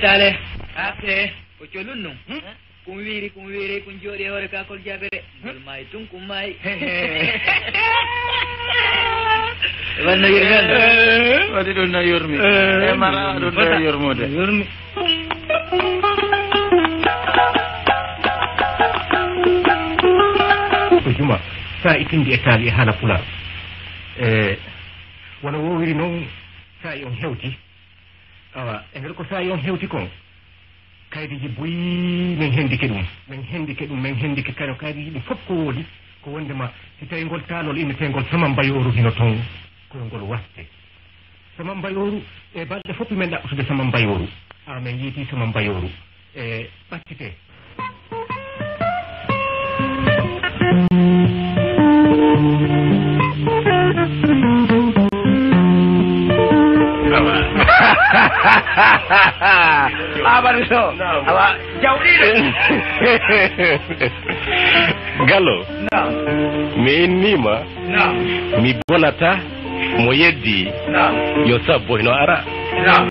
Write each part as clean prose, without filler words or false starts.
Dale. Ate, kuculun Kung wiri, kung jodi hore ka kol jabere. Mai tung kumai. Wan na yurgan. Wadi don na yurmi. Mara don na yurmo de. Yurmi. Juma, sa itindi etali hala pula. Wana wo wiri non sa yon hewti. Awa, engel ko sa yon hewti kon. Kaydi boy men hendike kano kaydi dum fop ko wodi ko wondema si tawi ngol talol inde tengol samam bayoru hino ton ko ngol watte samam bayoru e balde fop men dabbude samam bayoru amen yiti samam bayoru e battite Abariso. Awa jawdi. Gallo. Naam. Mi nima. Naam. Mi bonata mo yeddi. Naam. Yo sabbo no ara. Naam.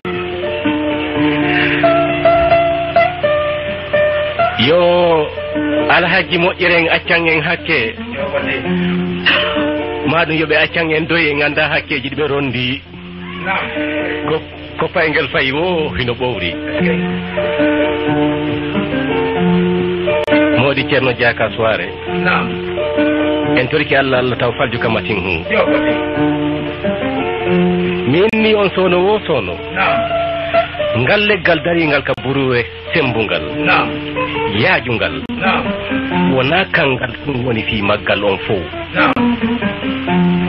Yo alhaji mo ireng accangen hakke. Madu yobe accangen doye nganda hakkeji be rondi. Naam. Ko paingel fay wo hino bowri. Modi Cerno Jaka soare. Naam. En toriki Allah taw falju kamatin hu. Yo bati. Minni on sono wo sono. Naam. Ngal leggal dari ngal ka buruwe sembungal. Naam. Yaajungal. Naam. Wona kangal dum woni fi maggal on fo. Naam.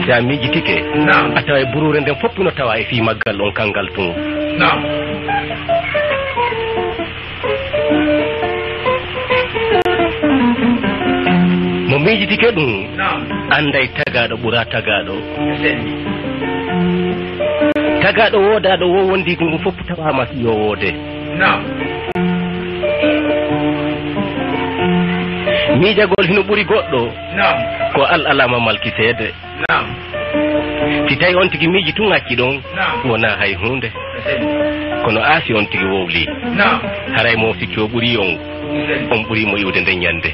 Jamiji tike. Naam. Atawa burure den fop no tawa e fi maggal on kangal tun. Naam. Mo miji tike dum. Naam. Anday tagado bura tagado. Tagado wodado wo wondi dum fop tawa mas yo wode. Naam. Mi jagol hino buri goddo. Naam. Ko al alama malki sede. Naam. Si tawi on tigi miji tun acci ɗon wona hay hunde kono aasi on tigi wowli haray mo sikki o ɓuri on ɓuri mo iwde nden ñande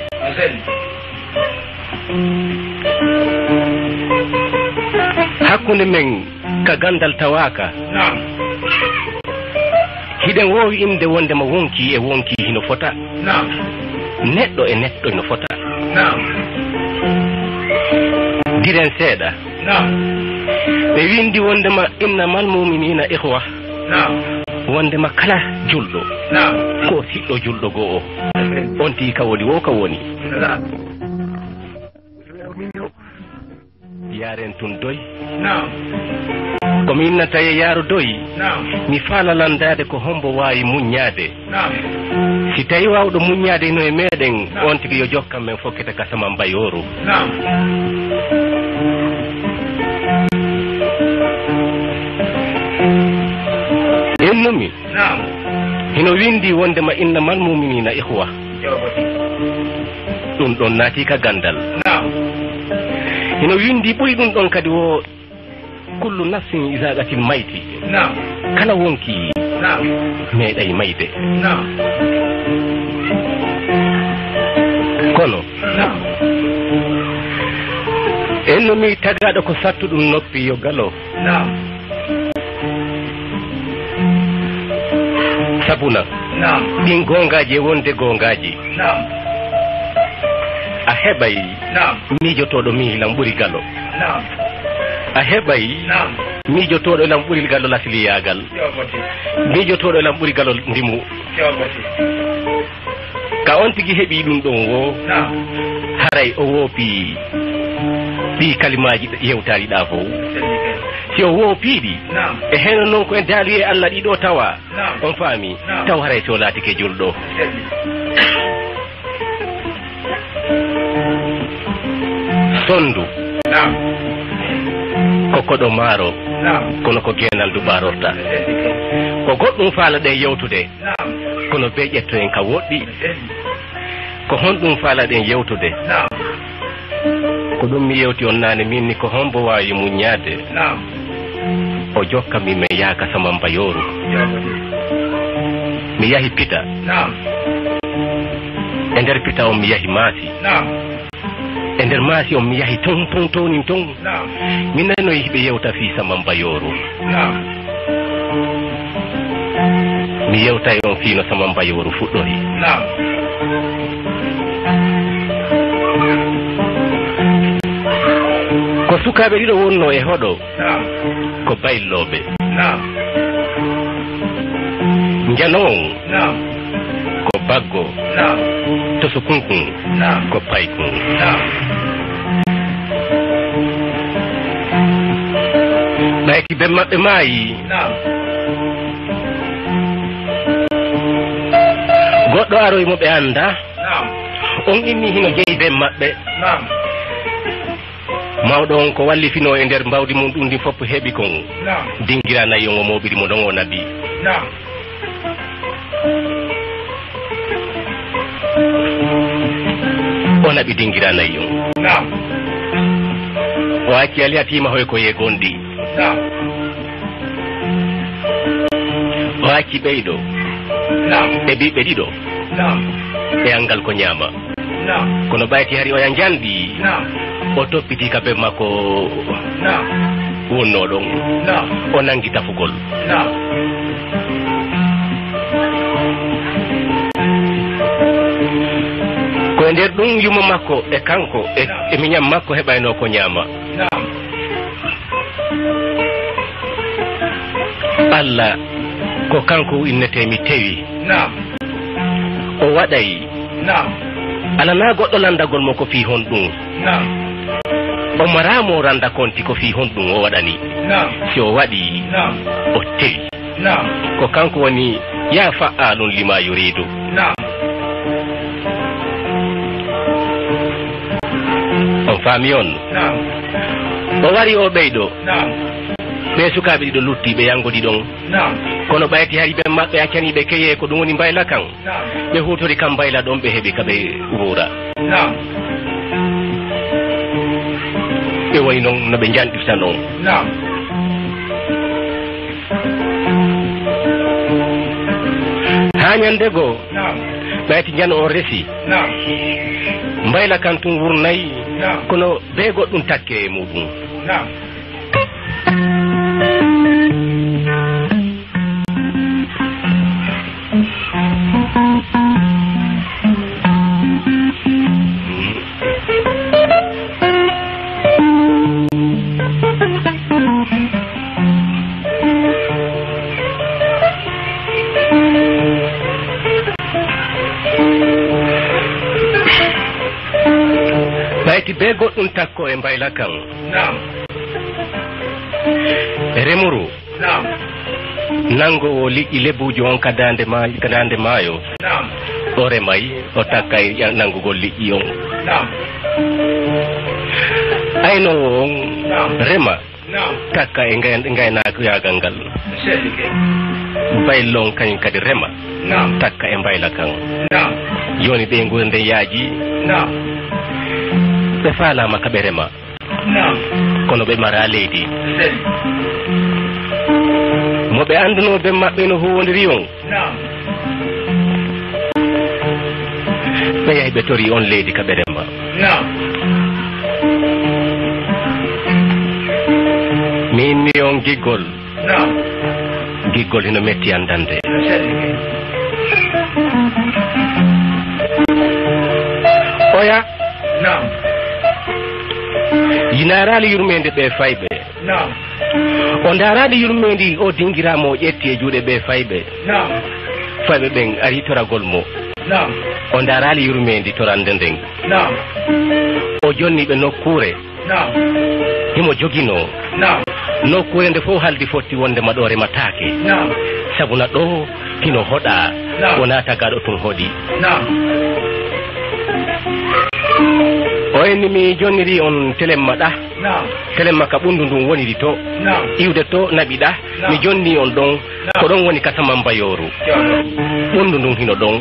hakkunde men ka gandal tawaka hiɗen wowi inde wondema wonki e wonki hino fota neɗɗo e neɗɗo hino fota diren seeɗa ɓe windi wondema innamal muminina ihwa wondema kala julɗo ko siɗɗo julɗo goo o on tii ka woni wo ka woni yaren tun doy komi innata e yaaro doy mi faala landade ko hombo wawi muññade si tawi wawɗo muññade no e meɗen on tigi yo jokkam men fokkete kasama mbayoru ennumi hino windi wondema innamal muminina ihwa ɗum ɗon naati ka gandal hino windi ɓuri ɗum ɗon kadi wo kullu nafsin iza qatil mayti kala wonki meeɗay mayde kono ennumi tagaɗo ko sattu ɗum noppi yo galo sabuna ɗin gongaji e wonde gongaji a heɓay mijotoɗo mihilam ɓuri galo a heɓay mijotoɗo elam ɓuri galo lasliyagal mijotoɗo elam ɓuri galo ndimu ka on tigi heɓi ɗum ɗon wo haray o woopi ɗi kalimaji yewtari ɗa fo si o woopiɗi e heno noon ko en daali e Allah ɗiɗo tawa on faami taw haray so laatike julɗo sondu Naam. kokoɗo maaro Naam. kono ko genal du ɓarorta ko goɗɗum faalaɗe yewtude Naam. kono be ƴetto en ka woɗɗi ko honɗum faalaɗen yewtude Naam. ko ɗum mi yewti on nane min ni ko hombo wawi muññade Naam. o jokka min min yaaka sama mbayoru mi yahi pita Naam. e nder pita on mi yahi maasi Naam. e nder maasi on mi yahi ton tonin ton Naam. min nano yihiɓe yewta fi sama mbayoru Naam. mi yewta e on fiino sama mbayoru fuɗɗori Naam. ko sukaɓe ɗiɗo wonno e hoɗo Naam. ko bayloɓe Naam. janoon Naam. ko baggo Naam. to so kunkun Naam. ko paykun Naam. ɓayti ɓe maɓɓe maayi Naam. goɗɗo aroymo ɓe anda Naam. on inni hino jeeyi ɓe maɓɓe Naam. mawɗo on ko wallifino e nder mbawdi mum ɗum ndi fopp heeɓi kon Naam. dingira nayi on o moɓiri mo ɗon o nabi Naam. o naɓi dingira nayi on Naam. o acci ali hatima hoy ko ye gonɗi Naam. o acci ɓeyɗo Naam. ɓe ɓiɓɓe ɗiɗo Naam. ɓe angal ko ñaama Naam. kono ɓayti hari oya jandi Naam. o toppiti ka ɓe makko Naam. wonno ɗon Naam. o nangi tafugol Naam. ko e nder ɗum yuma makko e kanko e miñam makko heɓayno ko ñaama Naam. Allah ko kanko innete mi tewi Naam. o waɗay Naam. ala na goɗɗo landagol mo ko fi hon ɗum Naam. o maramo randa konti ko fi hon ɗum o waɗani Naam. si o waɗi Naam. o tewi Naam. ko kanko woni ya fa'alun lima yuridu Naam. on faami on Naam. o wari o ɓeyɗo Naam. ɓe sukaɓe ɗiɗo lutti ɓe yangoɗi ɗon Naam. kono ɓayti hari ɓe maɓɓe accaniɓe keye ko ɗum woni mbayla kan Naam. ɓe hutori kam mbayla ɗon ɓe heeɓi kaɓe wuura Naam. ɓe woni noon no ɓe janɗirta noon Naam. ha ñande goo Naam. ɓayti jan o resi Naam. mbayla kan tum wurnayi Naam. kono be goɗɗum takke e muɗum Naam. ɓayti be goɗɗum takko e mbayla kan Naam. remuru Naam. nango o liƴƴi lebbuji on ka dande maayo Naam. o remay o takka e nangugol liƴƴi on Naam. aynowo on Naam. rema Naam. takka e gaynako yagal ngal Sedi ke. baylon kañum kadi rema Naam. takka e mbayla kan Naam. joni ɓe gonde yaaji Naam. ɓe faalama kaɓe rema Naam. kono ɓe mara leydi Sedi. mo ɓe anduno ɓe maɓɓe no huwodiri on Naam. ɓe yahi ɓe tori on leydi kaɓe rema Naam. min ni on giggol Naam. giggol hino metti andande Sedi ke. oya Naam. yinarali yurmede ɓe fayɓe Naam. o darali yurmedi o dingiramo o ƴetti e juuɗe ɓe fayɓe Naam. fayɓe ɓen ari toragol mo Naam. o darali yurmedi torande nden Naam. o jonniɓe nokkure Naam. himo jogino Naam. nokkure nde fof haldi fotti wonde maɗo rematake Naam. sabuna ɗo hino hoɗa Naam. wona tagaɗo tun hoɗi Naam. o wayni mi jonniri on telemma ɗa telemma ka ɓundu ndun woniri to iwde to naɓiɗa mi jonni on ɗon ko ɗon woni kasama mbayoru ɓundu ndun hino ɗon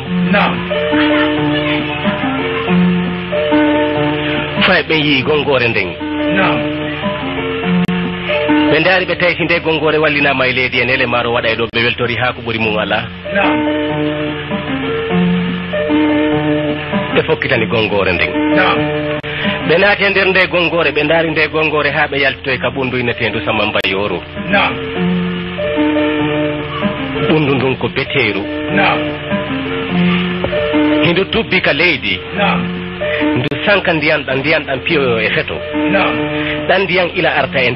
fay ɓe yii gongore nden ɓe ndaari ɓe tawi si nde gongore wallinama e leydi en ele maaro waɗa e ɗo ɓe weltori haa ko ɓuri mum ala ɓe fokkitani gongore nden ɓe naati e nder nde gongore ɓe ndaari nde gongore haa ɓe yaltitoy ka ɓundu innetendu Samba Mbayoru ɓundu ndun ko beteeru hindu tubbi ka leydi ndu sanka ndiyan ɗan piyoyo e feto ɗan ndiyan ila arta e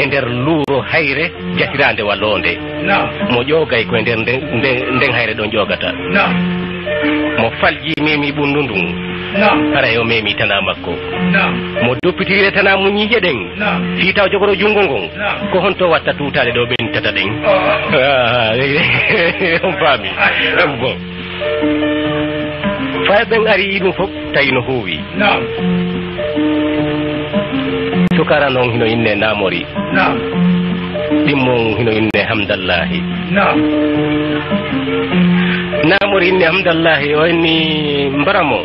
nder luuro hayre jatirande wallonde mo ƴoogay koye nder nden hayre ɗon ƴoogata mo falji memi ɓundu ndun para yo memi tana makko mo doppitire tana mu ñiije ɗen fi taw jogoro junngo ngon ko honto watta tuutade ɗo ɓentata ɗen on faami bon fay ɓen ari ɗum fof tawi no huuwi sukara noon hino inne Namori ɗimmon hino inne Hamdallahi Namori inne Hamdallahi o inni mbaramo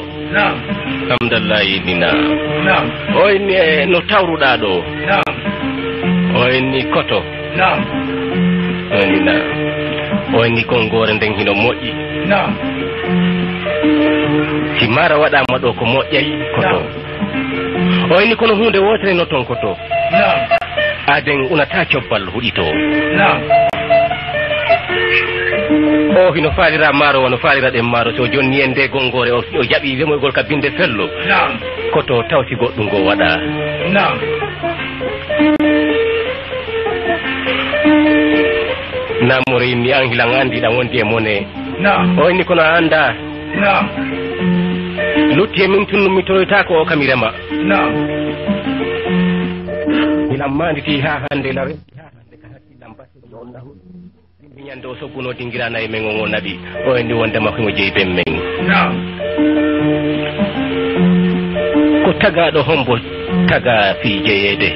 Hamdallahi innina o inni no tawruɗa ɗo o inni koto o innina o inni gongore nden hino moƴƴi si mara waɗama ɗo ko moƴƴay koto o inni kono hunde wotere no ton koto aden unata cobbal huɗito o hino faalira maaro wono faalira ɗen maaro so jonni en nde gongore o jaɓi remoygol ka binde fello koto tawsi goɗɗum ngo waɗa Namori inni an hilan andi ɗan wondi e mone o inni kono a anda lutti e min tunnumi toyta ko o kami rema hilan manditi ha hande la resi ha hande ka hakkillam batte on lahu mi ñande o sogguno dingirana e men o naɓi o inni wondema komo jeeyi ben men ko tagaɗo hombo taga fi jeeyede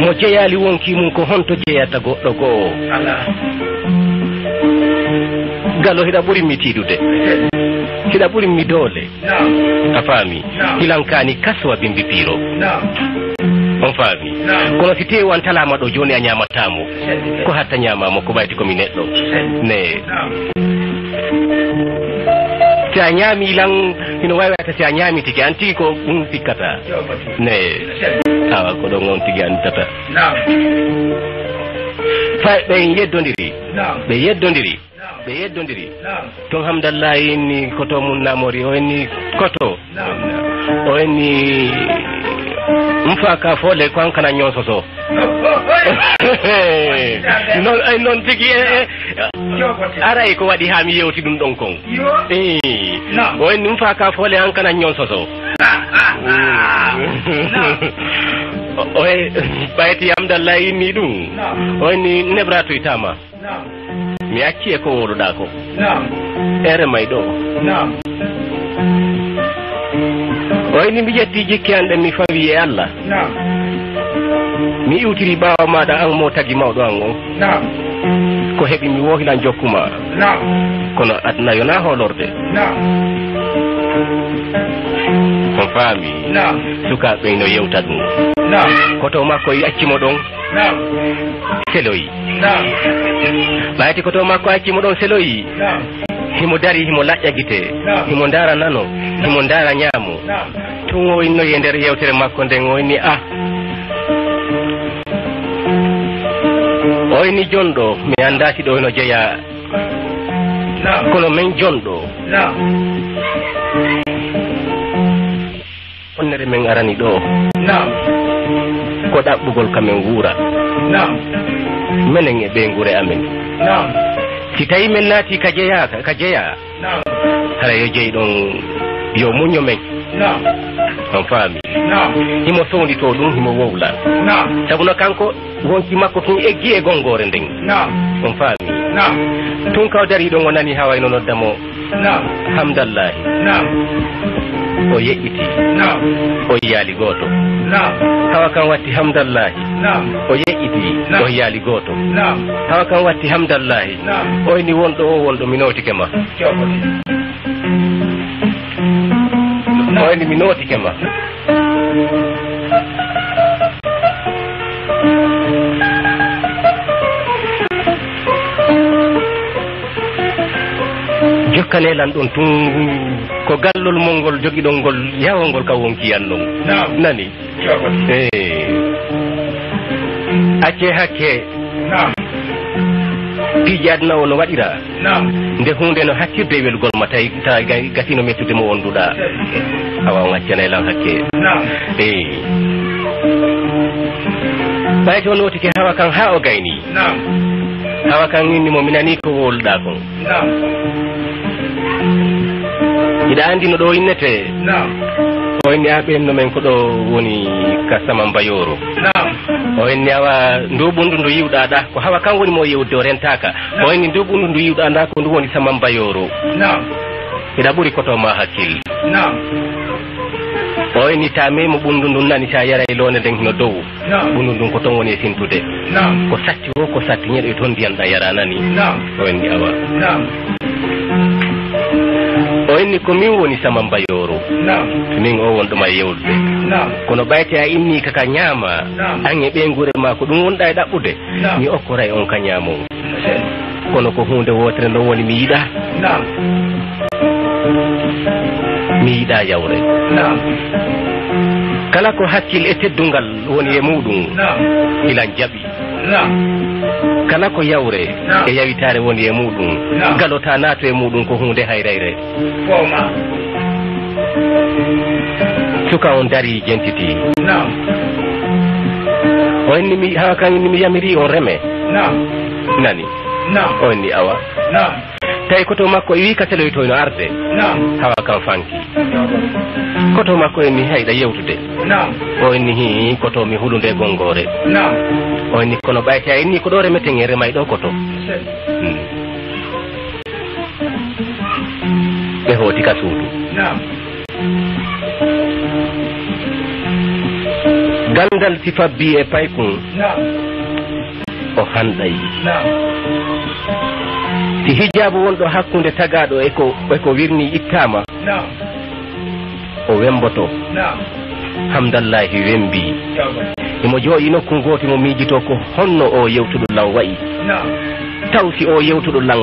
mo jeeyali wonki mum ko honto jeeyata goɗɗo goo gallo hiɗa ɓuri mi tiiɗude hiɗa ɓuri mi doole a faami hilankani kaswa bimbi piiro on faami kono si tewi wan talama ɗo joni a ñamatamo ko hatta ñamamo ko ɓayti komi neɗɗo ne si a ñaami hilan hino wawi wata si a ñaami tigi an tigi ko ɗum sikkata ne awa ko ɗon on tigi antata fay ɓe yeddodiri ton Hamdallahi inni koto mum Namori o inni koto o inni mfaka fole ko an kana ñonsoso non tigi aray ko waɗi ha mi yewti ɗum ɗon kon o inni mfaka fole an kana ñonsoso o ɓayti Hamdallahi inni ɗum o inni nebra toytama mi acci e ko woɗuɗa ko ere may ɗo o inni mi ƴetti jikki an ɗen mi fawi e Allah mi iwtiri ɓawa maɗa an mo tagi mawɗo an on ko heɓi mi wohilan jokkuma kono adna yona holorde on faami sukaɓe no yewta ɗum koto makko accimo ɗon seloyi ɓayti koto makko accimo ɗon seloyi himo dari himo laƴƴa gite himo ndara nano himo ndara ñaamo tun o innoyi e nder yewtere makko nden o inni o inni jonɗo mi andaki ɗo eno jeeya kono min jonɗo onnere men arani ɗo ko ɗaɓɓugol kamen wuura menen e ɓe ngure amen si tawi men naati ka jeeya hara yo jeeyi ɗon yo muño men on faami himo sowndito ɗum himo wowla sabu no kanko wonki makko kin eggi e gongore nden on faami tun kaw dari ɗon o nani ha wayno noddamo Hamdallahi o yeƴƴiti نعم o yaali gooto نعم hawa kan watti hamdallahi نعم o yeƴƴiti o yaali gooto نعم hawa kan watti hamdallahi نعم oyni wonɗo o wonɗo mi notike ma oyni mi notike ma jokkanelan ɗon tun ko gallol mol ngol jogiɗon ngol yawol ngol ka wonkiyan ɗon nani acce hakke piijaadna o no waɗira nde hunde no hakkirde e welgol ma tawi ta gasino mettude mo wonduɗa awa on accanelan hakke ɓay to notike hawa kan ha o gayni hawa kan inni mo minani ko wolɗa kon ida andi no ɗo innete o inni a ɓenno men ko ɗo woni kasama mbayoro o inni awa nduɓundu ndu yiwɗa ɗa ko hawa kan woni mo yewde o rentaka o inni nduɓundu ndu yiwɗa nda ko ndu woni sama mbayoro ida ɓuuri koto ma hakkille o inni ta memo ɓundu ndun nani sa yara e londe nden hino dow ɓundu ndun ko toon woni e sintude ko satti o ko satti ñeɗo e toon ndiyanɗa yara nani o inni awa o inni ko min woni sama mbayoro min o wonɗoma e yewdude kono ɓayte a inni kaka ñaama an e ɓeygure ma ko ɗum wonɗa e ɗaɓɓude mi okkora e on ka ñaamo kono ko hunde wotere ndo woni mi yiɗa mi yiɗa yawre kala ko hakkille e teddungal woni e muɗum ilan jaɓi kala ko yawre e yawitare woni e muɗum galota naato e muɗum ko hunde hayrayre suka on dari jentiti o inni hawa kan inni mi yamiri on reme nani o inni awa tawi koto makko e wi ka teloytoyno arde hawa kan fanki koto makko inni hayɗa yewtude o inni hi koto mi hulunde gongore o inni kono ɓayte a inni ko ɗo remeten e remay ɗo koto ɓe hooti ka suudu gandal si fabbi e paykun o hanɗay si hijabu wonɗo hakkunde tagaɗo eko wirni ittama o wemboto hamdallahi wembi imo jooɗi nokku gooti mo miijito ko honno o yewtuɗo lan wayi taw si o yewtuɗo lan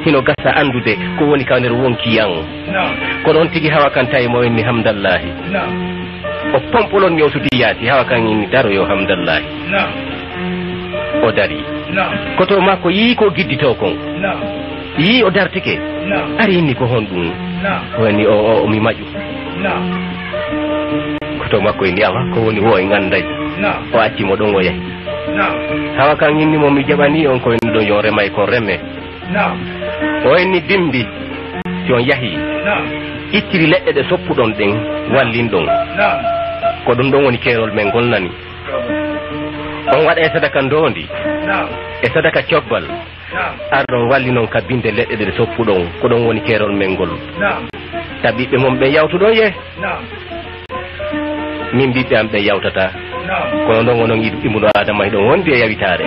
hino gasa andude ko woni ka nder wonkiyan ko ɗon tigi hawa kan tawi mo wenni hamdallahi o pompolin yewtude yaati hawa kan inni daroyo hamdallahi o dari koto makko yii ko giddito kon yii o dartike ari inni ko honɗum woni o mi maƴu koto makko inni awa ko woni wo e ganday o accimo ɗon o yahi hawa kan inni mo mi jaɓani on ko inni ɗon yo remay kon reme o inni dimbi si on yahi ittiri leɗɗe ɗe soppuɗon ɗen wallin ɗon ko ɗum ɗon woni keerol men ngol nani on waɗa e sadaka ndondi e sadaka cobbal arɗon walli noon ka binde leɗɗe ɗe soppuɗon ko ɗon woni keerol men ngol tabiɓɓe mom ɓe yawtuɗo ye min mbiɓɓe am ɓe yawtata kono ɗon wonon imuɗo adama e ɗon wondi e yawitare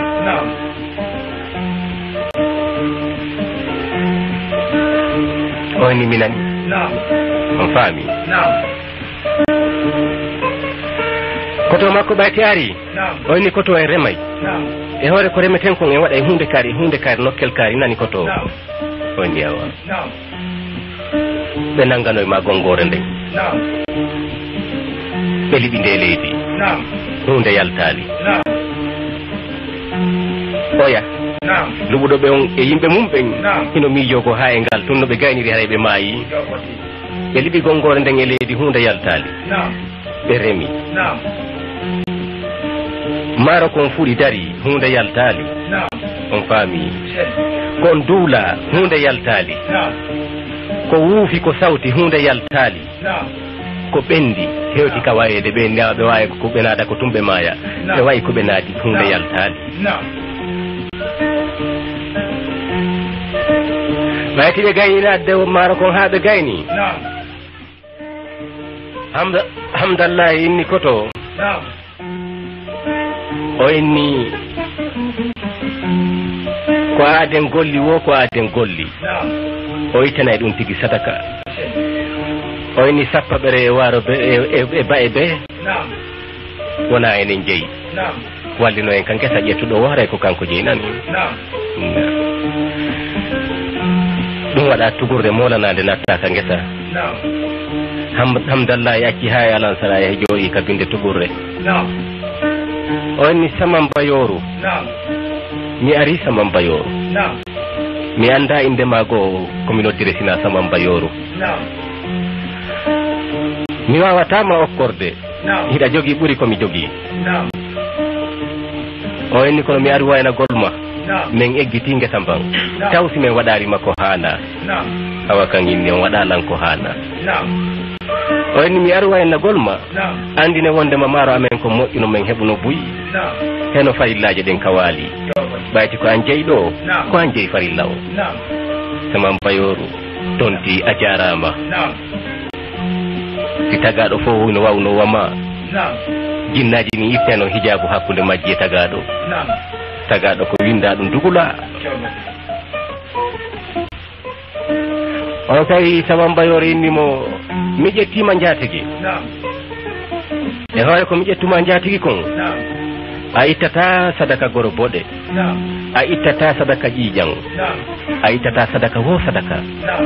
o ni minani on faami koto makko ɓayti ari o ni koto en remay e hoore ko remeten kon en waɗa e hunde kaari nokkel kaari nani koto o ni awa ɓe nanggano e ma gongore nden ɓe liɓi nde leydi hunde yaltali oya luɓuɗo ɓe on e yimɓe mum ɓen hino miijogo ha e ngal tun no ɓe gayniri haray ɓe maayi ɓe liɓi gongore nden e leydi hunde yaltali ɓe remi maaro kon fuɗi dari hunde yaltali on faami kon duula hunde yaltali ko wuufi ko sawti hunde yaltali ko ɓendi hewti ka wayede ɓe ɓe wawi ko ɓe naada ko tumɓe maaya ɓe wayi ko ɓe naadi hunde yaltali ɓayti ɓe gayni naadde maaro kon ha ɓe gayni hamdallah inni koto Naam. o inni ko aden golli wo ko aden golli Naam. o itana dum tigi sadaka o inni sappa bere waro be e baebe Naam. wona enen jeyi Naam. wallino en kan gesa ƴettuɗo wara ko kanko jeyi nani Naam. ɗum waɗa tugurde molanade natta ka gesa Naam. hamdallah yacci ha yalan sara e jooɗi ka binde tugurde Naam. o inni saman bayoru Naam. mi ari saman bayoru Naam. mi anda inde mago komi noddire sina saman bayoru Naam. mi wawatama okkorde Naam. hiɗa jogui ɓuuri komi jogui Naam. o inni kono mi ari wayna golma Naam. min eggiti ngesa mban tawsi min waɗarima ko hana Naam. awa kan inni on waɗalan ko hana Naam. o inni mi ari wayna golma Naam. andine wondema maaro amen ko moƴƴuno min heɓuno buyi Naam. heno farillaji ɗen kawali ɓayti ko an jeyi ɗo ko an jeyi farilla o Naam. saman bayoru tonti a jarama Naam. si tagaɗo fof no wawno wama Naam. jinnaji ni itteno hijabu hakkude majji e tagaɗo Naam. tagaɗo ko winda ɗum dugula o kay saman bayoru innimo mi ƴettima jatigi Naam. e hoore ko mi ƴettuma jatigi kon Naam. a ittata sadaka goro boɗe Naam. a ittata sadaka ƴiƴang Naam. a ittata sadaka wo sadaka Naam.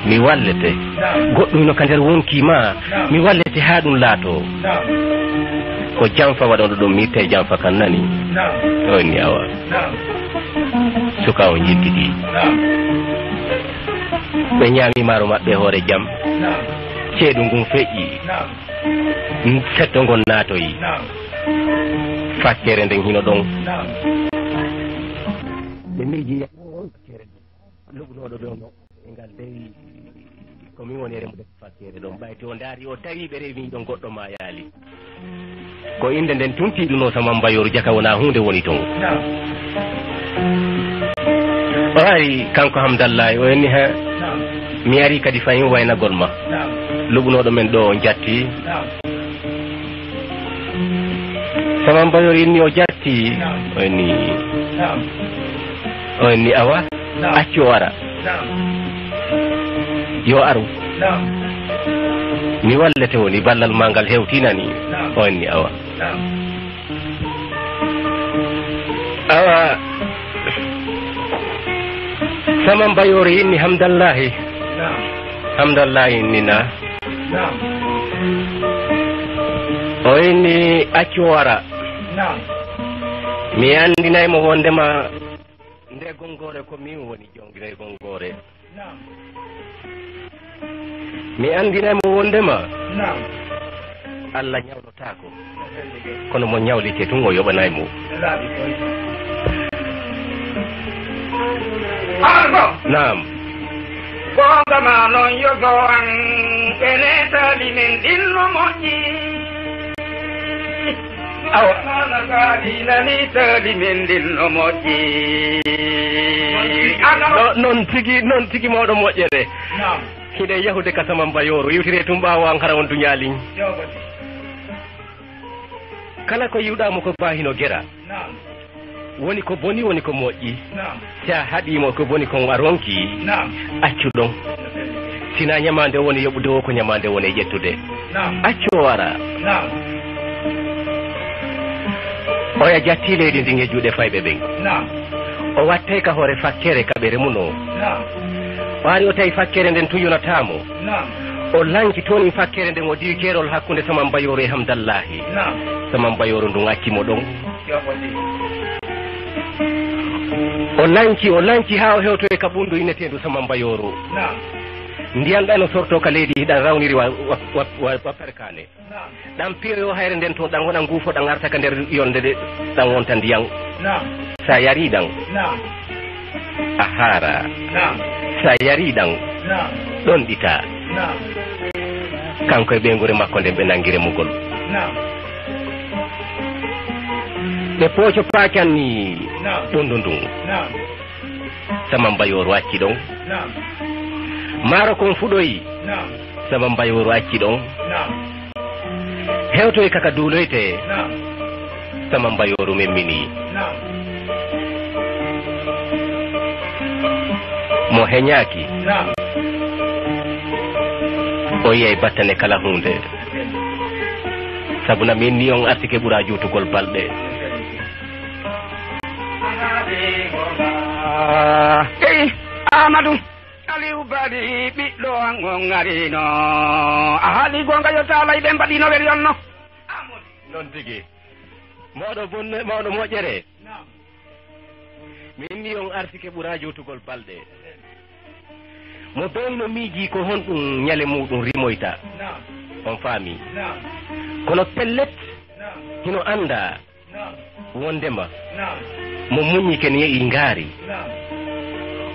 mi wallete Naam. goɗɗum no ka nder wonkima mi wallete ha ɗum laato Naam. ko janfa waɗoɗo ɗum mi itta e janfa kan nani Naam. o ni awa Naam. suka o jiddidi Naam. ɓe ñaami maaro maɓɓe hoore jam Naam. ceeɗu ngun feƴƴi Naam. setto ngon naatoyi Naam. fakkere nden hino ɗon Naam. ɓe miiji fakkere luɓnoɗo ɗon e ngal dewi komin woni remude fakkere ɗon ɓayti o ndaari o tawi ɓe rewi ɗon goɗɗo ma yaali ko inde nden tuntiɗuno saman bayoru jaka wona hunde woni toon Naam. o ari kanko hamdallahi o enni ha Naam. mi ari kadi fayin waynagol ma Naam. luɓnoɗo men ɗo o jatti Naam. saman bayoru inni o jatti Naam. Naam. Naam. o enni awa Naam. acci o ara Naam. yo aru Naam. mi wallete woni ballal ma ngal hewtinani Naam. o enni awa Naam. awa saman bayoru inni hamdallahi Naam. hamdallahi inni na Naam. o inni acci o ara Naam. mi andinaymo wondema nde gongore ko min woni jongire gongore Naam. mi andinaymo wondema Naam. Allah ñawlotako kono mo ñawlite tun o yoɓanaymo Laaɓi koy. Argo. naam Gonga ma non yogo an ene tali men dillo moƴƴi. awa Mana gadina ni tali men dillo moƴƴi. noon tigi mawɗo moƴƴere Naam. hiɗe yahude ka saman bayoru iwtire tum ɓawo an hara won duñalin Jogoti. kala ko yiwɗamo ko bahino guera Naam. woni ko boni woni ko moƴƴi Naam. sa haɗimo ko boni kon a ronki Naam. accu ɗon sina ñamande woni yoɓude o ko ñamande woni e ƴettude Naam. accu o wara Naam. oya jatti leydi ndin e juuɗe fayɓe ɓen Naam. o watte ka hoore fakkere kaɓere muno Naam. o ari o tawi fakkere nden tuyonatamo Naam. o lanki toon fakkere nden o diwi keerol hakkude saman bayoru e hamdallahi Naam. saman bayoru ndun accimo ɗon Jogoti. o lanki ha o hewto e ka ɓundu innetendu saman bayoru Naam. ndiyan ɗan o sorto ka leydi hiɗan rawniri wa perkane Naam. ɗan piyoyo hayre nden to ɗan wona nguufo ɗan arta ka nder yonde de ɗan wonta ndiyan Naam. sa yari ɗan Naam. a haara Naam. sa yari ɗan Naam. ɗon ɗita Naam. kanko e ɓeygure makko nden ɓe nangi remugol Naam. ɓe pooco paacanni Naam. ɓundu ndun Naam. saman bayoru wacci ɗon Naam. maaro kon fuɗoyi sama mbayoro acci ɗon hewto e kaka duuloyte sama mbayoro memmini mo heñaaki o yiyay battane kala hunde sabu na min ni on artike ɓura juutugol balɗe eyi Amadou Aliou Badi ɓiɗɗo an on ngarino a haali gonga yo taalay ɓe mbaɗino wer yonno noon tigi mawɗo bonne mawɗo moƴƴere min ni on artike ɓura juutugol balɗe mo ɓeyno miiji ko honɗum ñale muɗum rimoyta on faami kono pellet hino anda wondema mo muñi ken yeeyi ngaari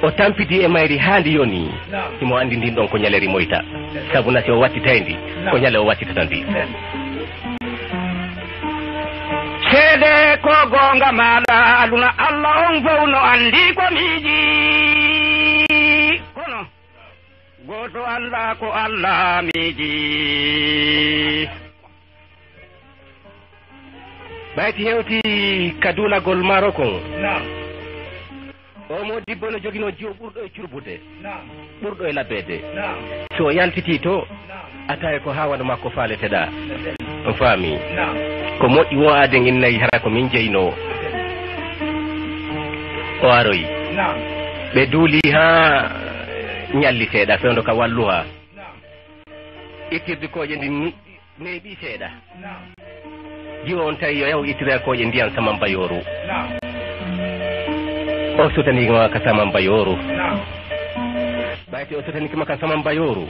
o tampiti e mayri haandi yoni himo andi ndin ɗon ko ñale rimoyta sabu na si o wattitayndi ko ñale o wattitata ndi seede ko gonga maɗa aduna Allah on fowno andi ko miiji kono goto anda ko Allah miiji ɓayti hewti kadulagol maaro kon o mo dibbo no jogino jiwo ɓurɗo e curbude ɓurɗo e labbede so yaltiti to atawe ko hawano makko faaleteɗa on faami ko moƴƴi wo aden innayi hara ko min jeyno o aroyi ɓe duuli ha ñalli seeɗa fewndo ka wallu ha ittirde koƴe ndi neeɓi seeɗa jiwo on tawi yo yaw ittira koƴe ndiyan saman bayoru o sotanima ka saman bayoru ɓayti o sotanikima ka saman bayoru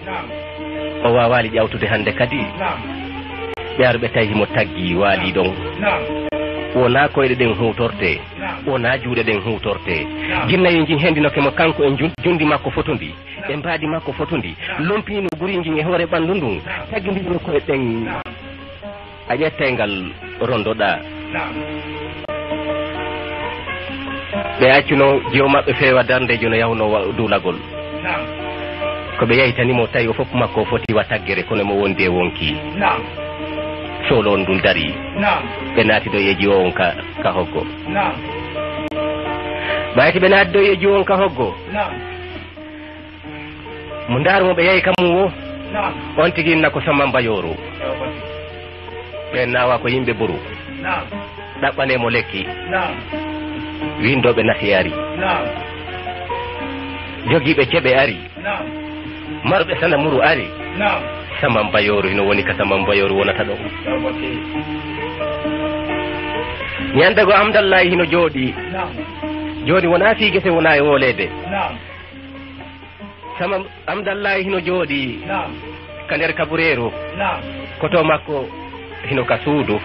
o wawali ƴawtude hande kadi ɓe ar ɓe tawi mo taggi waali ɗon wona koyɗe ɗen hutorte wona juuɗe ɗen hutorte jinnayi jin hendinokemo kanko e jundi makko fotondi e mbaadi makko fotondi lompino gurinjin e hoore ɓanndu ndun taggidino koye ɗen a ƴette ngal rondoɗa ɓe accuno jiwo maɓɓe feewa darndejo no yawno duulagol ko ɓe yeytanimo tawi o fof makko o foti wa taggere kono mo wondi e wonki solo on ndun dari ɓe naati ɗo ye jiwo on ka hoggo ɓayti ɓe naati ɗo ye jiwo on ka hoggo mo ndarumo ɓe yeyi kamum wo on tigi inna ko Samba Mbayoru ɓe nawa ko yimɓe ɓuru ɗaɓɓanemo lekki windoɓe nafi ari jogiiɓe ceɓe ari marɓe sana muru ari Samba Mbayoru hino woni ka Samba Mbayoru wonata ɗo ñande go Amdallahi hino jooɗi joni wona fi gese wona e wolede Samba Amdallahi hino jooɗi ka nder kabureru koto makko hino ka suudu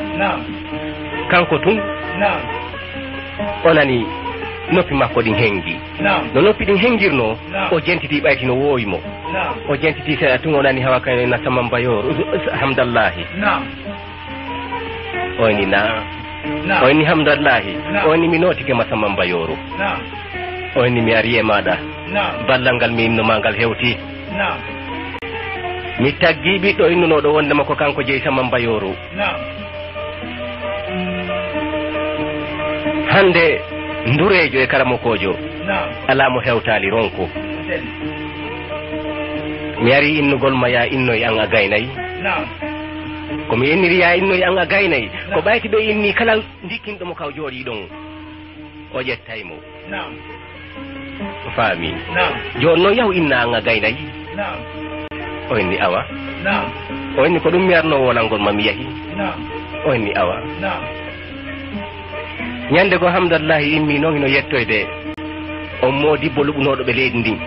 kanko tun onani noppi makko ɗin hengi no noppi ɗin hengirno o jentiti ɓayti no wooyimo o jentiti seeɗa tun onani hawa kayna Samba Mbayoru Hamdallahi oyni na oyni Hamdallahi oyni mi notike ma Samba Mbayoru oyni mi ari e maɗa ballal ngal mi innoma ngal hewti mi taggi ɓiɗɗo innunoɗo wondema ko kanko jeeyi Samba Mbayoru hande ndurejo e karamokojo alamo hewtali ronko mi ari innugol ma ya innoy an a gaynayi komi inniri ya innoy an a gaynayi ko ɓayti ɓe inni kala dikkinɗomo kaw jooɗi ɗon o ƴettaymo faami joni noon yahu inna an a gaynayi o inni awa o inni ko ɗum mi arno wolangol ma mi yahi o inni awa ñande go Hamdallahi immi noon hino yettoyde on modibbo luɓunoɗo ɓe leydi ndin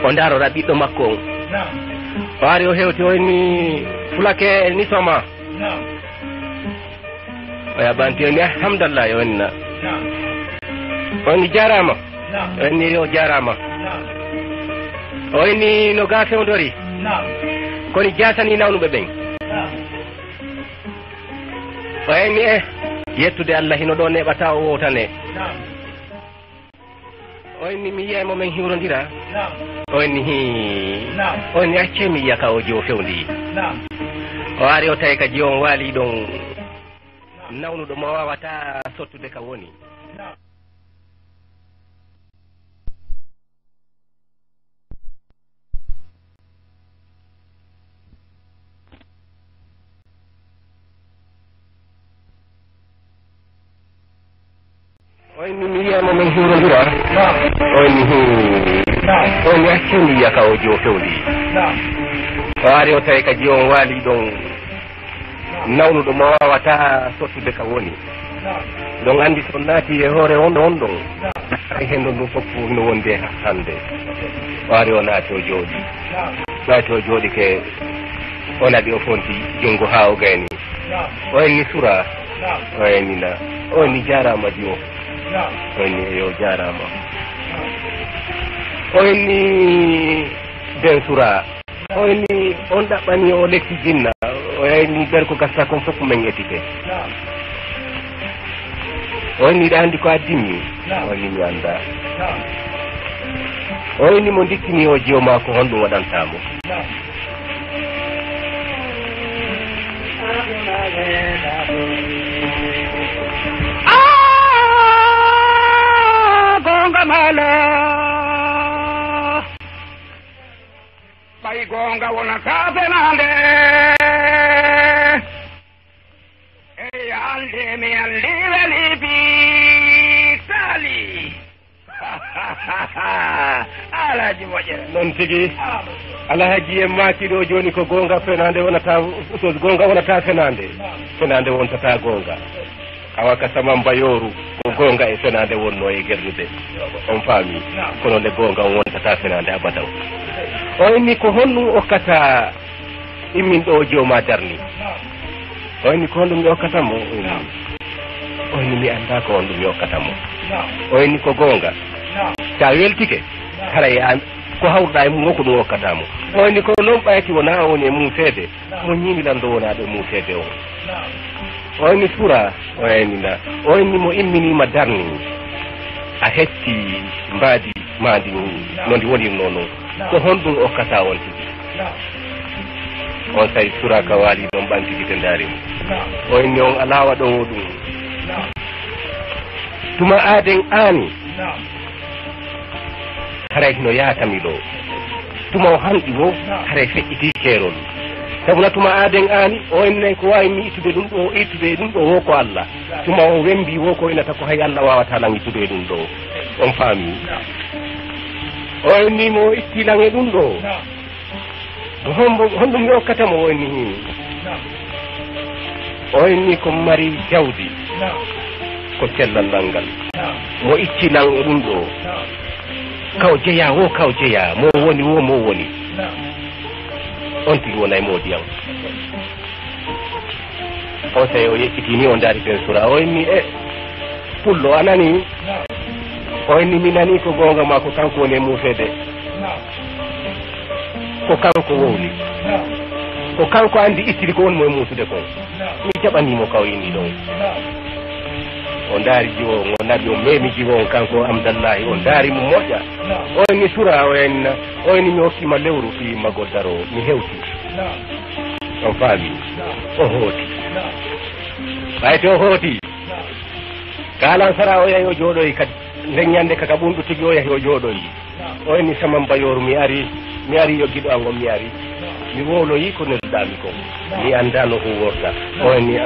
o darora ɓiɗɗo makko on o ari o hewti o inni fulake ni soma o yaɓanti o inni Hamdallahi o inna o inni jarama o inni o jarama o inni no ga fewdori koni jasani nawnuɓe ɓen o inni yettude Allah hino ɗo neɓata o wotane o inni mi yiyaymo men hiwrodira on accemi yaka o jo fewndi o ari o tawi ka jiyon waali ɗon nawnuɗo mo wawata sottude ka woni mi wiyama men huurodira on accemi yaka o jo fewndi o ari o tawi ka jiyon waali ɗon nawnuɗo mo wawata sottude ka woni ɗon andi so naati e hoore on ɗon ay henɗon ɗum fof no wonde hande o ari o naati o jooɗi ke o naɗi o fonti junngo ha o gayni o enni sura o ennina o enni jarama dio o enni yo jarama o enni ben sura o enni on ɗaɓɓani o lekki jinna o enni ɓer ko gasta kon fof men ettite o enni ɗa andi ko a dimmi o enni mi anda o enni mo dikkini o jiyo ma ko honɗum waɗantamo gonga mala ɓay gonga wona kapenande ey ande mi andi weli bitali alaji moƴere noon tigi alhaji en makiɗo joni ko gonga fenande wonata so gonga wonata fenande wontata gonga awa ka saman bayoru ko gonga e fenande wonno e gernude on faami kono nde gonga on wontata fenande abadaw o inni ko honɗum okkata immin ɗo joma darni o inni ko honɗum mi okkatamo o inni mi anda ko honɗum mi okkatamo o inni ko gonga sa weltike haray ko hawruɗa e mum wonko ɗum okkatamo o inni ko noon ɓayti wona woni e mum seede mo ñimilan ɗo wonaɗo e mum seede o o inni sura o ennina o inni mo imminima darni a hetti mbaadi madi no ndi wonirno noon ko honɗum okkata on tigi on tawi sura ka waali ɗon ɓantigi ndaari mum o inni on ala waɗowo ɗum tuma aaden aani haray no yaatami ɗo tuma o hanɗi wo haray feƴƴiti keerol sabu na tuma aaden aani o enne ko wawi mi ittude ɗum ɗo wo ko Allah tuma o wembi wo ko inata ko hay Allah wawata lang ittude ɗum ɗo on faami o enni mo itti lang e ɗum ɗo honɗum mi okkatamo o enni o enni ko mari jawdi ko cellallal ngal mo itti lang e ɗum ɗo kaw jeeya mo woni on tigi wona e moodiyam o tawi o yeccitini o daari ben sura o inni pullo anani o inni mi nani ko gonga ma ko kanko woni e mufede ko kanko wowli ko kanko andi ittiri ko wonmo e muusude kon mi jaɓanimo kaw inni ɗon o daari jiwo o nabi o memi jiwo on kanko Amdallahi o daari mo moƴƴa o inni sura o inni mi hokkima lewru fi magol daro mi hewti on faami o hooti ɓayte o hooti kalan sara o yahi o jooɗoyi kadi nden ñande kaka ɓunɗo tigi o yahi o jooɗoyi o inni saman bayoru mi ari yoggiɗo an on mi ari mi wowloyi ko nelduɗami ko mi anda no huworta o inni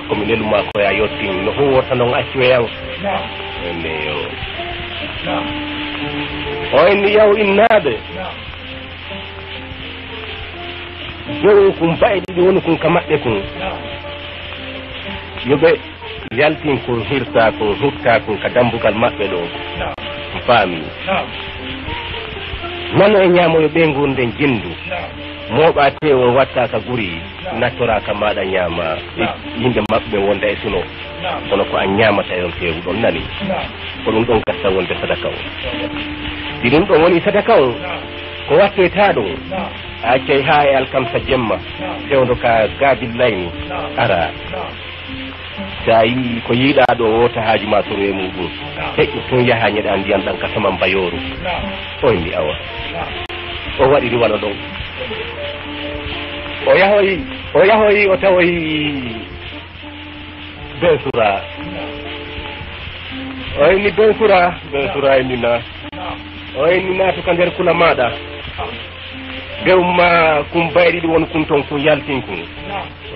komi neluma koya yottin no huworta noon accuweyan enne o inni yaw innaɓe jowu kum baye ɗiɗi woni kum ka maɓɓe kum yoɓe yaltin ko hirta ko hurta kum ka dambugal maɓɓe ɗo faami nano e ñamoyo ɓe gurden jindu moɓa tewo watta ka guri nattora ka maɗa ñaama yimɓe maɓɓe wonda e suno kono ko a ñamata yon tewu ɗon nani ko ɗum ɗon gasta wonde sadaka o ɗi ɗum ɗon woni sadaka o ko watteta ɗum a accay ha e alkamsa jemma fewdo ka gaabillayni ara sa yi ko yiɗa ɗo wota haaji ma soro e muɗum heƴƴo tun yaha ñeɗa ndiyam ɗan kasama mbayoru o inni awa o waɗiri wala ɗon o yahoyi o tawoyi bensura o inni bensura innina o inni naatu ka nder kula maɗa bewma kum bayɗiɗi won kun toon kun yaltin kun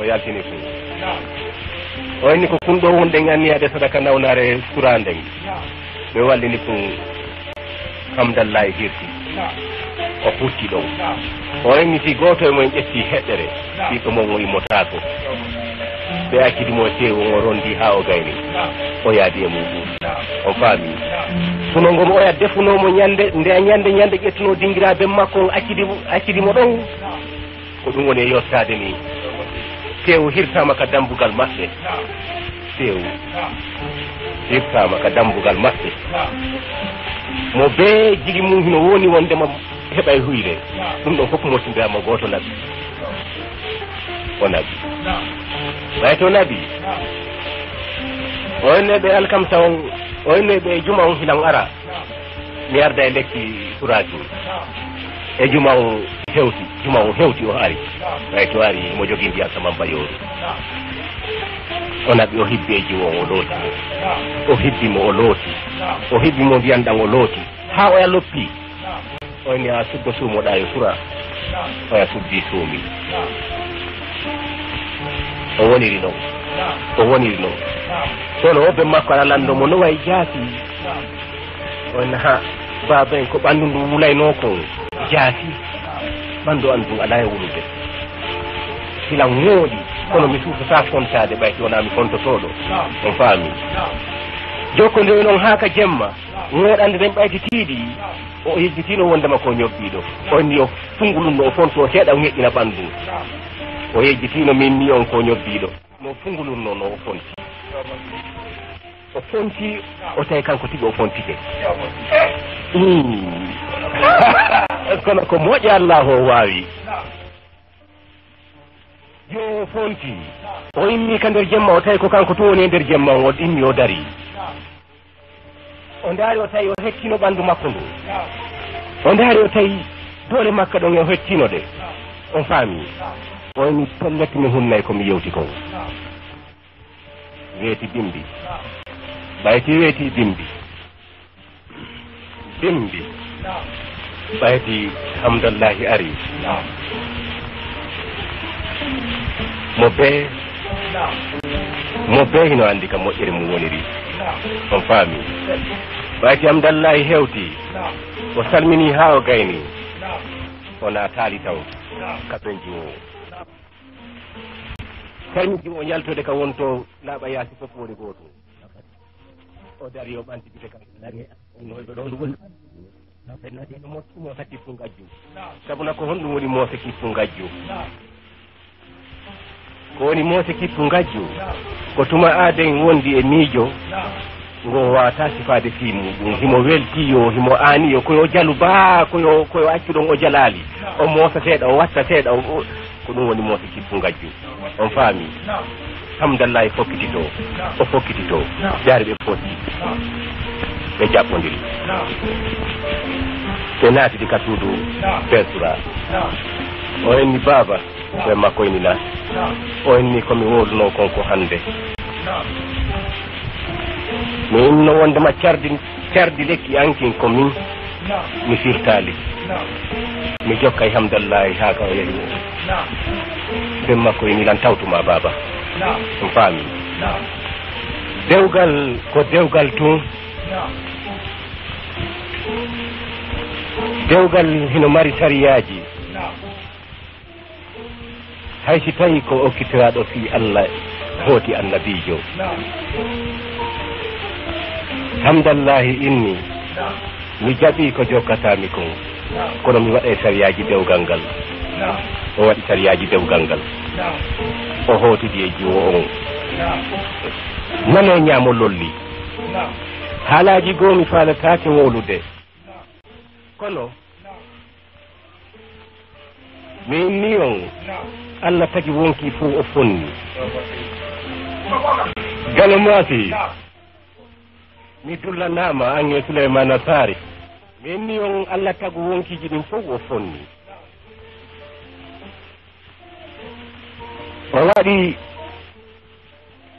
o yaltini kun o inni ko kun ɗo wonɗen anniyade sadaka nawnare sura nden ɓe wallini kun hamdallahi hirti o hutti ɗon o inni si goto e moen ƴetti heɗɗere ɓiɗɗo mon o immotako ɓe accidimo e tewo o rondi ha o gayni o yaadi e muɗum on faami suno ngomo oya defunomo ñande ñande ƴettuno dingiraɓe makko on accidimo ɗon ko ɗum woni e yottade ni tew hirtama ka dambugal maɓɓe tew hirtama ka dambugal maɓɓe mo be jigi mum hino woni wondema heɓa e huyre ɗum ɗon fof mosindirama goto nabi o nabi way to nabi o enneɓe alkamsa on o enneɓe juma on hilan ara mi arda e lekki suraji e juma on hewti o ari way to ari mo jogui ndiyam sama mbayoru o nabi o hibbi e jiwo o looti o hibbimo o looti o hibbimo ndiyam ɗan o looti ha oya loppi o inni a suddo suumoɗa e sura oya suddi suumi o woniri noon sono woɓɓe makko ala landomo no way jaasi on ha baba en ko ɓanndu ndu wulayno kon jaasi ɓanndu an ɗum ala e wulude silan ŋooɗi kono mi suusata fontade ɓayti wona mi fontotoɗo on faami jokko nde noon haa ka jemma ŋooɗande nden ɓayti tiiɗi o yejjitino wondema ko ñobbiɗo on ni o fungulunno o fonto heeɗa ŋeƴƴina ɓanndu o yejjitino min ni on ko ñobbiɗo no fungulunno no o fonti o tawi kanko tigi o fontike kono ko moƴƴa Allah o waawi yo fonti o immi ka nder jemma o tawi ko kanko to woni e nder jemma o immi o dari o ndaari o tawi o hettino ɓanndu makko ndu o ndaari o tawi doole makka ɗon e o hettino de on faami o immi pelleti mi hunnay komi yewti kon weeti bimbi ɓayti weeti bimbi ɓayti hamdallahi ari mo be hino anndi ka moƴƴere mum woniri on faami ɓayti hamdallahi hewti o salmini haa o gayni wona taali taw kaɓen jiwowo salmiti o ñaltode ka wonto laaɓa yaasi fof woni gooto o dari o ɓantibite kam noyɗo ɗon woni mo saki fu ngajju sabuna ko honɗum woni moose kippu ngajju ko woni moose kippu ngajju ko tuma aaden wondi e miijo ngo wata sifade fi muɗum himo weltiyo himo aaniyo koyo jalu baa koyo accuɗon o jalaali o moosa seeɗa o watta seeɗa ko ɗum woni moose kippu ngajju on faami hamdallahi o fokkitito jaari ɓe foti ɓe jaɓɓodiri ɓe naatidi ka suudu bersura o enni baaba ɓe makko eni naati o enni komi woluno konko hannde mi inno wondema cardi lekki ankin ko min mi firtaali mi jokka e hamdallahi haa ka o yahi o ɓe makko eni lan tawtuma baaba on faami dewgal ko dewgal tun dewgal hino mari sariyaji hay si tawi ko okkitiraɗo fi Allah hooti annabijo hamdallahi inni mi jaɓi ko jokkatami kon kono mi waɗa sariyaji dewgal ngal o waɗi sariyaji dewgal ngal o hootidi e jiwo on nano ñaamo lolli haalaji goo mi faalatake wowlude kono min ni on Allah tagi wonki fo o fonni Galamati. Mi dullanama ange Souleymane Sari. Min ni on Allah tagu wonkiji ɗin fof o fonni. O waɗi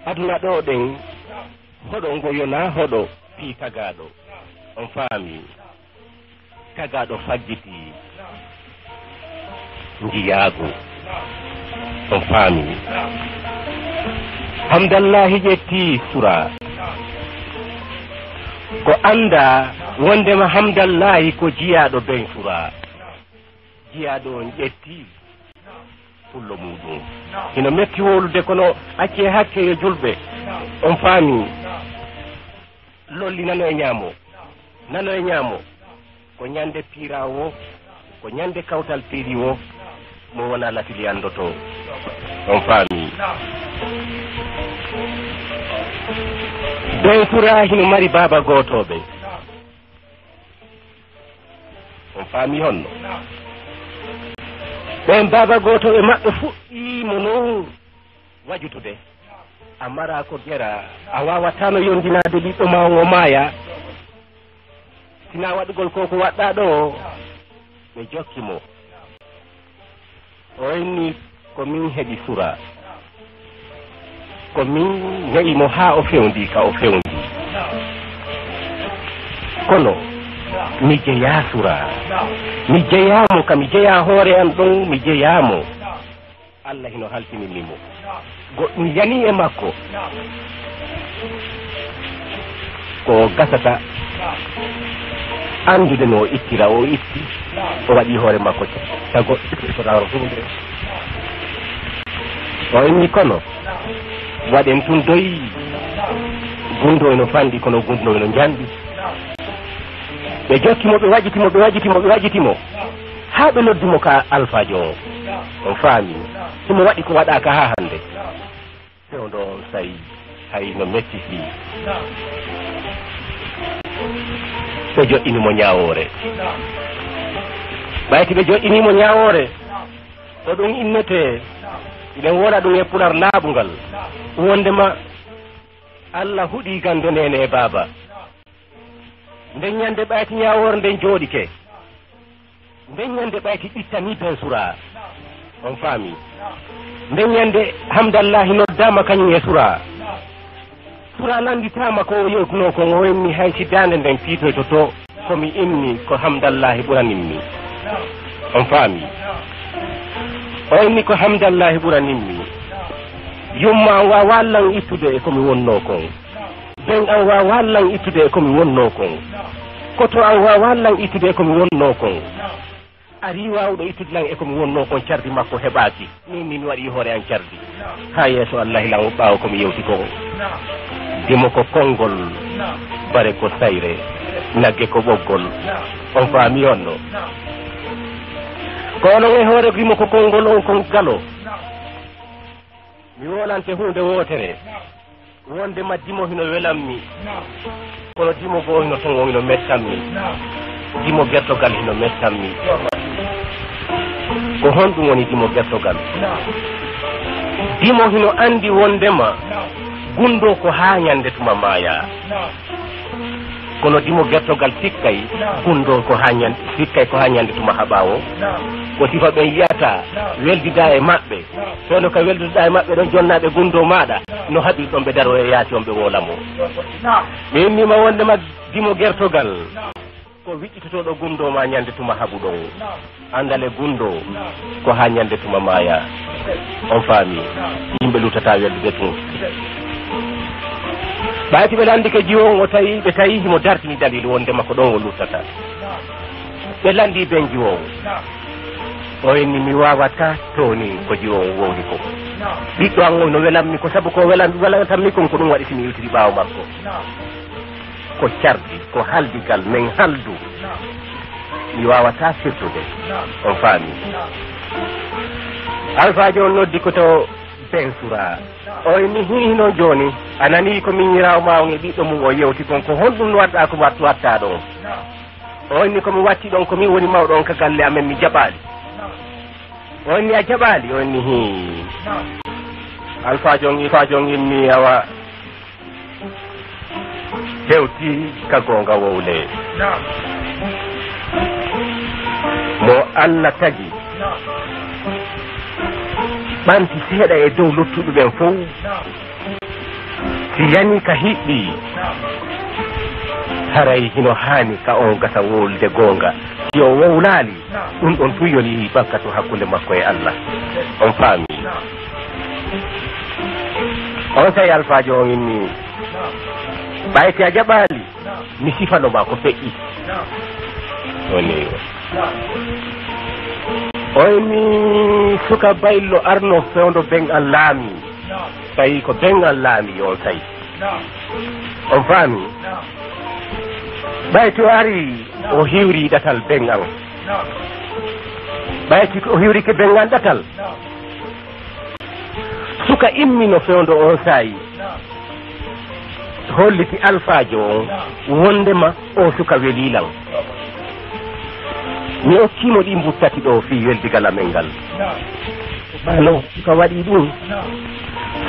aduna ɗo ɗen hoɗo ngoyona hoɗo pi tagaɗo on faami tagaɗo fajjiti njiyaago on faami hamdallahi ƴetti sura ko anda wondema hamdallahi ko jiyaɗo ben sura jiyaɗo on ƴetti pullo muɗum ino metti wolude kono acce hakke yo julɓe on faami lolli nano e ñaamo ko ñande piira o ko ñande kawtal piiri o mo wona latili andoto on faami ben sura hino mari baba gotoɓe on faami honno ɓen baba gotoɓe maɓɓe fuɗɗimo noon wajutude a mara ko gera a wawatano yondinade ɓiɗɗo ma o maaya sina waɗugol koko waɗɗa ɗo ɓe jokkimo o inni ko min heɓi sura ko min ne'imo ha o fewndi ka o fewndi kono mi jeeya sura mi jeeyamo ka mi jeeya hoore am ɗon mi jeeyamo Allah hino haltininimo goɗɗum yani e makko ko gasata andude no o ittira o itti o waɗi hoore makko tago sotaro hunde o inni kono waɗen tun doyi gundo eno fandi kono gundo eno jandi ɓe jokkimo ɓe wajitimo ha ɓe noddimo ka alphajo o on faami somo waɗi ko waɗaka ha hande fewndo on sayi hay no metti fi ɓe joɗɗinimo ñawore ɓayti ɓe joɗɗinimo ñawore o ɗum innete iɗen wona ɗum e pular laaɓungal wondema Allah huɗi gande nene e baba nden ñande ɓayti ñawore nden jooɗike nden ñande ɓayti ɗittani ben sura on faami nden ñande hamdallahi noddama kañum e sura landitama ko yewtuno ko o inni haysi dande nden piitoyto to komi inni ko hamdallahi ɓuraninmi on faami o inni ko hamdallahi ɓuraninmi yumma an wawa wallan ittude e komi wonno kon ben an wawa wallan ittude e komi wonno kon koto an wawa wallan ittude e komi wonno kon ari wawɗo ittude lan e komi wonno kon cardi makko heɓaki min mi waɗi hoore an cardi ha yeeso Allah lan ɓaawo komi yewti ko dimo ko konngol bare ko sayre nagge ko ɓoggol on faami onno ko onon e hoore dimo ko konngol on kon galo mi wolante hunde wotere wondema dimo hino welammi kono dimo goo hino tongo hino mettanmi dimo gertogal hino mettanmi ko honɗum woni dimo gertogal dimo hino andi wondema gundo ko ha ñande tuma maaya kono dimo gertogal sikkay gundo ko ha ñande sikkay ko ha ñande tuma haɓawo ko sifa ɓe yiyata weldida e maɓɓe sono ka welduɗa e maɓɓe ɗon jonnaɓe gundo maɗa no haɓi ɗon ɓe daro e yaati on ɓe wolamo mi innima wondema dimo gertogal ko wiƴƴitotoɗo gundo ma ñande tuma haɓu ɗon andale gundo ko ha ñande tuma maaya on faami yimɓe lutata weldude tun ɓayti ɓe landi ke jiwon o tawi ɓe tawi himo dartini dalilu wondema ko ɗon o luttata ɓe landi ben jiwon o enni mi wawata toni ko jiwon wowdi ko ɓiɗɗo an o no welanmi ko saabu ko welantanmi kon ko ɗum waɗi simi yewtiri ɓaawo makko ko cardi ko haldigal min haldu mi wawata sirtude on faami alphajo on noddi ko to ben sura o ni hino joni anani ko min yiraw ma on e ɓiɗɗo mum o yewti kon ko honɗum waɗɗa ko watta ɗon o ni komi watti ɗon komin woni mawɗo on ka galle amen mi jaɓali o ni a jaɓali o ni alphajo on inni awa hewti ka gonga wowle mo Allah tagi ɓanti seeɗa e dow lottuɗo ɓen fof si yani ka hiɗɗi haray hino haani ka on gasa wolde gonga si o wowlaali ɗum ɗon fu yoni bakkatu hakkunde makko e Allah on faami on tawi alfajo on inni ɓayti a jaɓaali mi sifanoma ko feƴƴi woni oymi suka baylo arno fewndo bengal laami tawi ko bengal laami on tawi on faami ɓayti o ari o hiwri ɗatal bengal ɓayti o hiwrike bengal ɗatal suka immino fewndo on saayi holliti alfajo on wondema o suka welilan mi okkimo ɗi mbuttati ɗo fi weldigal amen ngal ɓano suka waɗi ɗum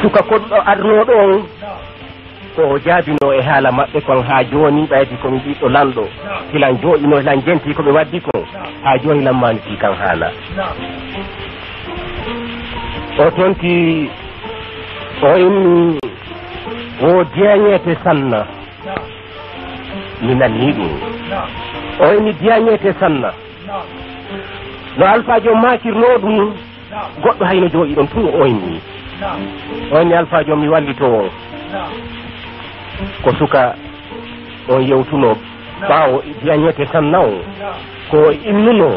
suka koɗɗo arnoɗo on ko jaabino e haala maɓɓe kon ha joni ɓaydi komi ɓiɗɗo lanɗo hilan joɗino hilan jenti koɓe waddi ko ha joni lammaniti kan haala o tonti o inni o diyañete sanna mi nanni ɗum o inni diyañete sanna no alfajo makirno ɗum goɗɗo hayno jooɗi ɗon tun o inni o inni alfajo mi wallito on ko suka on yewtuno ɓaawo diyañete sanna o ko innuno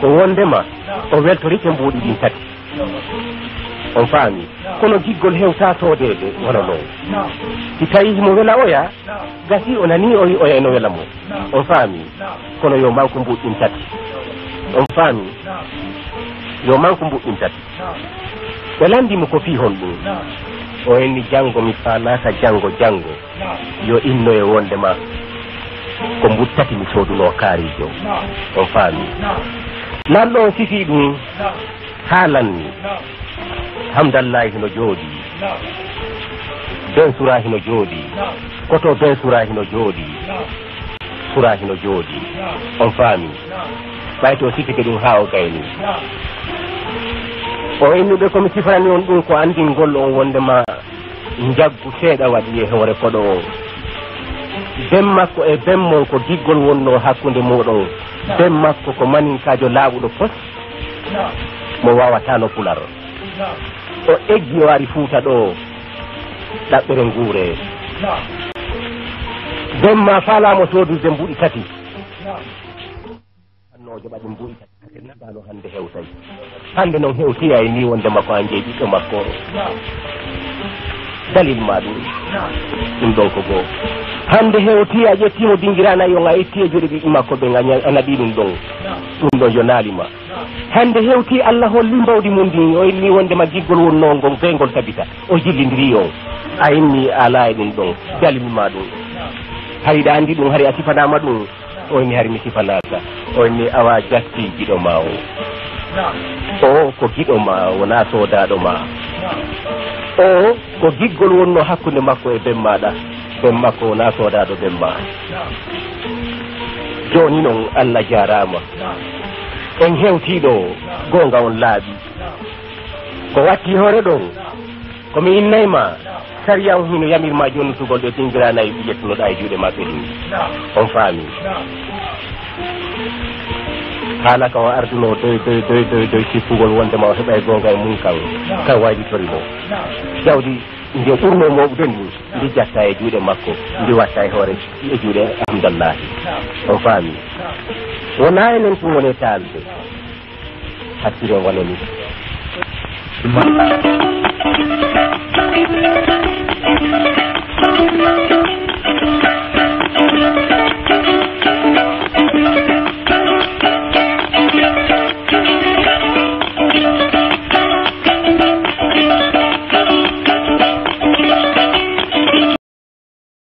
ko wondema o weltorike mbuuɗi ɗin tati on faami kono giggol hewta soodede wona noon si tawi mo wela oya gasi o nani o wi oya eno wela mo on faami kono yo manko mbuɗɗin tati on faami yo manko mbuɗɗin tati ɓe landimo ko fi hon ɗum o enni janngo mi faanaka janngo yo inno e wondema ko mbuttati mi sooduno kaarijo on faami lanɗo on sifi ɗum haalanni hamdallahi hino jooɗi ben sura hino jooɗi koto ben sura hino jooɗi sura hino jooɗi on faami ɓayto sifike ɗum ha o gayni o innuɓe komi sifanani on ɗum ko andingol on wondema jaggu seeɗa waɗi e hoore koɗo o ben makko e ben mon ko diggol wonno hakkunde muɗon ben makko ko maninkajo laaɓuɗo pos mo wawatano pular o eggi o ari fuuta ɗo ɗaɓɓere nguure ben ma falamo sodude mbuɗi tati annojo ɓaɗi mbuɗi tati naɗano hande hewtay hande noon hewtiya e ni wondema ko an jeeyi ɓiɗɗo makko dalil ma ɗum ɗon ko goo hande hewtiya ƴettimo dingiranayi on a itti e juɗe ɓiɓɓe makko ɓe a naɓi ɗum ɗon yo naalima hande hewti Allah holli mbawdi mum ndi o inni wondema giggol wonno ngol beygol tabita o jillidiri on a inni ala e ɗum ɗon dalilma ɗum hayɗa andi ɗum hari a sifanama ɗum o inni hari mi sifanaka o inni awa jatti giɗo ma o ko giɗo ma wona sodaɗo ma o ko giggol wonno hakkude makko e ben maɗa ben makko wona sodaɗo ben ma joni noon Allah jarama en hewtiɗo gonga on laaɓi ko watti hoore ɗon komi innayma sariya on hino yamirma jonnutugol ɗe dingiranayi ƴettunoɗa e juuɗe maɓɓe ɗin on faami haala ka o arduno doy sippugol wondema o heɓa e gonga e mum kan waylitorimo jawdi nde ɓurno moɓuden ni ndi jatta e juuɗe makko ndi watta e hoore e juuɗe hamdallahi on faami wona enen tum wone taalde hakkilo wonani